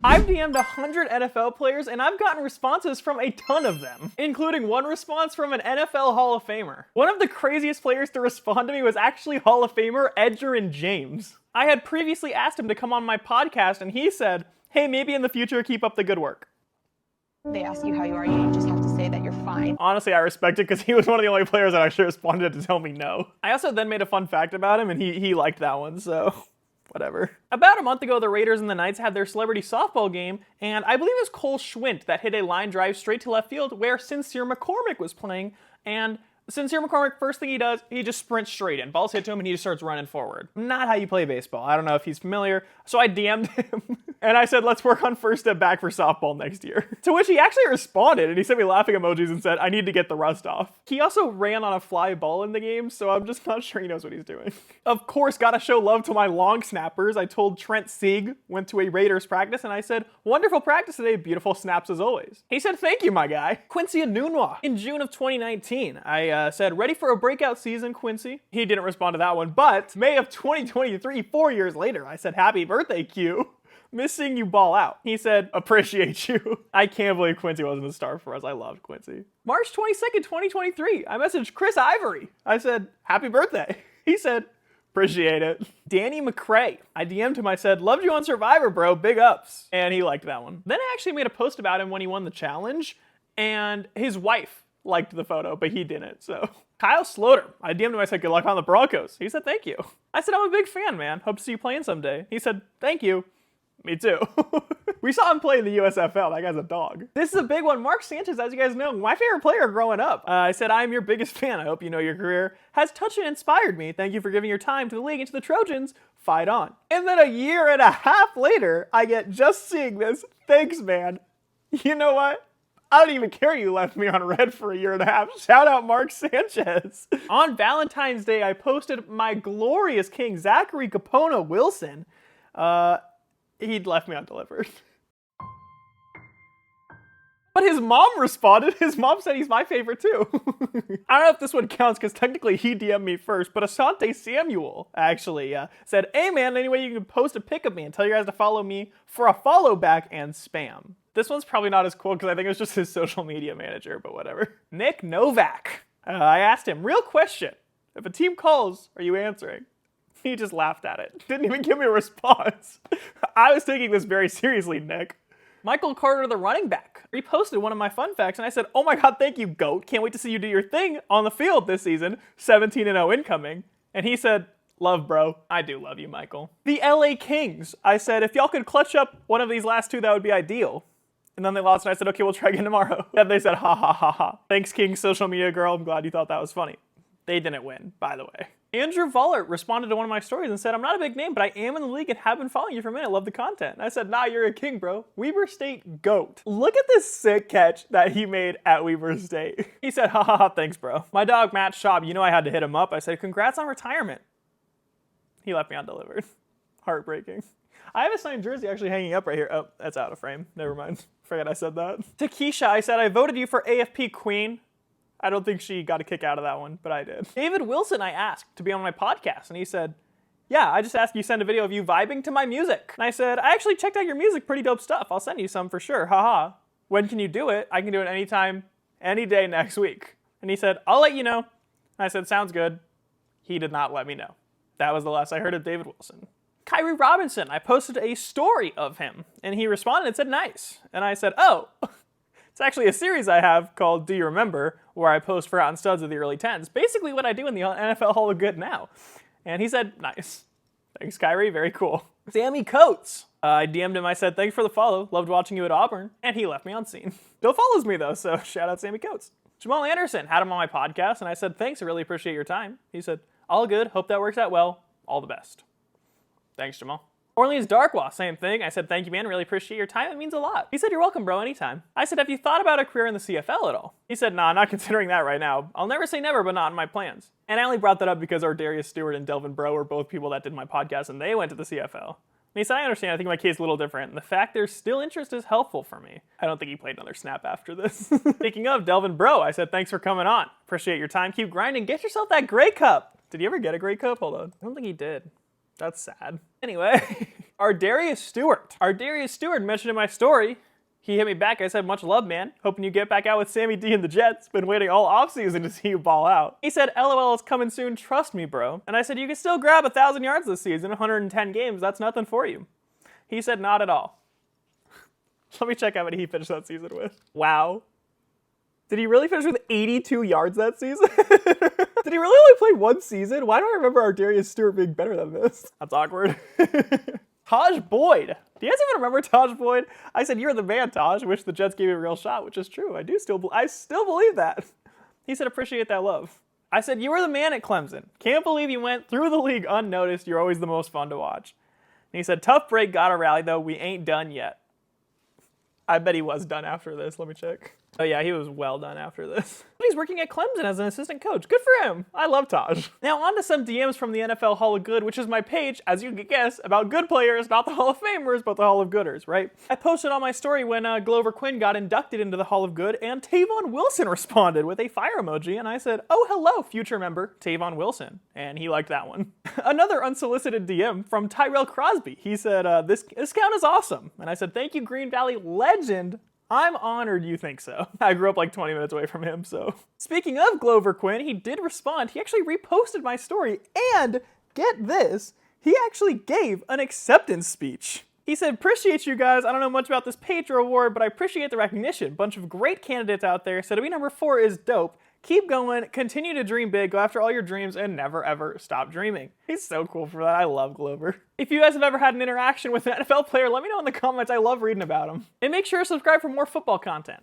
I've DM'd 100 NFL players and I've gotten responses from a ton of them, including one response from an NFL Hall of Famer. One of the craziest players to respond to me was actually Hall of Famer Edgerrin James. I had previously asked him to come on my podcast and he said, hey, maybe in the future, keep up the good work. They ask you how you are, you just have to say that you're fine. Honestly, I respect it because he was one of the only players that actually responded to tell me no. I also then made a fun fact about him and he liked that one, so whatever. About a month ago, the Raiders and the Knights had their celebrity softball game, and I believe it was Cole Schwint that hit a line drive straight to left field where Sincere McCormick was playing, and Sincere McCormick, first thing he does, he just sprints straight in. Ball's hit to him and he just starts running forward. Not how you play baseball. I don't know if he's familiar. So I DM'd him and I said, let's work on first step back for softball next year. To which he actually responded and he sent me laughing emojis and said, I need to get the rust off. He also ran on a fly ball in the game, so I'm just not sure he knows what he's doing. Of course, gotta show love to my long snappers. I told Trent Sieg went to a Raiders practice and I said, wonderful practice today, beautiful snaps as always. He said, thank you, my guy. Quincy Enunwa. In June of 2019, I said, ready for a breakout season, Quincy? He didn't respond to that one, but May of 2023, 4 years later, I said, happy birthday, Q. Miss seeing you ball out. He said, appreciate you. I can't believe Quincy wasn't a star for us. I loved Quincy. March 22nd, 2023, I messaged Chris Ivory. I said, happy birthday. He said, appreciate it. Danny McCray. I DM'd him, I said, loved you on Survivor, bro, big ups. And he liked that one. Then I actually made a post about him when he won the challenge, and his wife liked the photo, but he didn't, so. Kyle Sloter. I DM'd him, I said, good luck on the Broncos. He said, thank you. I said, I'm a big fan, man. Hope to see you playing someday. He said, thank you. Me too. We saw him play in the USFL. That guy's a dog. This is a big one. Mark Sanchez, as you guys know, my favorite player growing up. I said, I am your biggest fan. I hope you know your career has touched and inspired me. Thank you for giving your time to the league and to the Trojans. Fight on. And then a year and a half later, I get just seeing this. Thanks, man. You know what? I don't even care you left me on red for a year and a half. Shout out Mark Sanchez. On Valentine's Day, I posted my glorious king, Zachary Capona Wilson. He'd left me undelivered. But his mom responded. His mom said he's my favorite too. I don't know if this one counts because technically he DM'd me first, but Asante Samuel actually said, hey man, anyway you can post a pic of me and tell you guys to follow me for a follow back and spam. This one's probably not as cool because I think it was just his social media manager, but whatever. Nick Novak. I asked him, real question. If a team calls, are you answering? He just laughed at it. Didn't even give me a response. I was taking this very seriously, Nick. Michael Carter, the running back, reposted one of my fun facts, and I said, oh my god, thank you, GOAT. Can't wait to see you do your thing on the field this season. 17-0 incoming. And he said, love, bro. I do love you, Michael. The LA Kings. I said, if y'all could clutch up one of these last two, that would be ideal. And then they lost, and I said, okay, we'll try again tomorrow. And they said, ha ha ha ha. Thanks, King social media girl. I'm glad you thought that was funny. They didn't win, by the way. Andrew Vollert responded to one of my stories and said, I'm not a big name, but I am in the league and have been following you for a minute. Love the content. And I said, nah, you're a king, bro. Weber State GOAT. Look at this sick catch that he made at Weber State. He said, ha ha ha, thanks, bro. My dog, Matt Schaub, you know I had to hit him up. I said, congrats on retirement. He left me undelivered. Heartbreaking. I have a signed jersey actually hanging up right here. Oh, that's out of frame. Never mind. Forget I said that. To Keisha, I said, I voted you for AFP Queen. I don't think she got a kick out of that one, but I did. David Wilson, I asked to be on my podcast, and he said, yeah, I just asked you send a video of you vibing to my music. And I said, I actually checked out your music, pretty dope stuff. I'll send you some for sure, haha. When can you do it? I can do it anytime, any day next week. And he said, I'll let you know. And I said, sounds good. He did not let me know. That was the last I heard of David Wilson. Kyrie Robinson, I posted a story of him, and he responded and said, nice. And I said, oh. It's actually a series I have called Do You Remember, where I post forgotten studs of the early 10s. Basically what I do in the NFL Hall of Good now. And he said, nice. Thanks, Kyrie. Very cool. Sammy Coates. I DM'd him. I said, thanks for the follow. Loved watching you at Auburn. And he left me on scene. Still follows me, though, so shout out Sammy Coates. Jamal Anderson. Had him on my podcast, and I said, thanks. I really appreciate your time. He said, all good. Hope that works out well. All the best. Thanks, Jamal. Orleans Darkwa, same thing. I said, thank you, man. Really appreciate your time. It means a lot. He said, you're welcome, bro. Anytime. I said, have you thought about a career in the CFL at all? He said, nah, not considering that right now. I'll never say never, but not in my plans. And I only brought that up because Ardarius Stewart and Delvin Breaux were both people that did my podcast, and they went to the CFL. And he said, I understand. I think my case is a little different. And the fact there's still interest is helpful for me. I don't think he played another snap after this. Speaking of Delvin Breaux, I said, thanks for coming on. Appreciate your time. Keep grinding. Get yourself that Grey Cup. Did he ever get a Grey Cup? Hold on. I don't think he did. That's sad. Anyway, Ardarius Stewart mentioned in my story. He hit me back. I said, much love, man. Hoping you get back out with Sammy D and the Jets. Been waiting all offseason to see you ball out. He said, LOL is coming soon. Trust me, bro. And I said, you can still grab 1,000 yards this season, 110 games. That's nothing for you. He said, not at all. Let me check how many he finished that season with. Wow. Did he really finish with 82 yards that season? Did he really only play one season? Why do I remember Ardarius Stewart being better than this? That's awkward. Taj Boyd. Do you guys even remember Taj Boyd? I said, you're the man, Taj. Wish the Jets gave you a real shot, which is true. I still believe that. He said, appreciate that love. I said, you were the man at Clemson. Can't believe you went through the league unnoticed. You're always the most fun to watch. And he said, tough break, gotta rally though. We ain't done yet. I bet he was done after this. Let me check. Oh yeah, he was well done after this. He's working at Clemson as an assistant coach. Good for him. I love Taj. Now on to some DMs from the NFL Hall of Good, which is my page, as you can guess, about good players, not the Hall of Famers, but the Hall of Gooders, right? I posted on my story when Glover Quinn got inducted into the Hall of Good, and Tavon Wilson responded with a fire emoji, and I said, oh, hello, future member Tavon Wilson. And he liked that one. Another unsolicited DM from Tyrell Crosby. He said, this count is awesome. And I said, thank you, Green Valley legend. I'm honored you think so. I grew up like 20 minutes away from him, so. Speaking of Glover Quinn, he did respond. He actually reposted my story, and get this, he actually gave an acceptance speech. He said, appreciate you guys. I don't know much about this page or award, but I appreciate the recognition. Bunch of great candidates out there. So to be number 4 is dope. Keep going, continue to dream big, go after all your dreams, and never ever stop dreaming. He's so cool for that. I love Glover. If you guys have ever had an interaction with an NFL player, let me know in the comments. I love reading about them. And make sure to subscribe for more football content.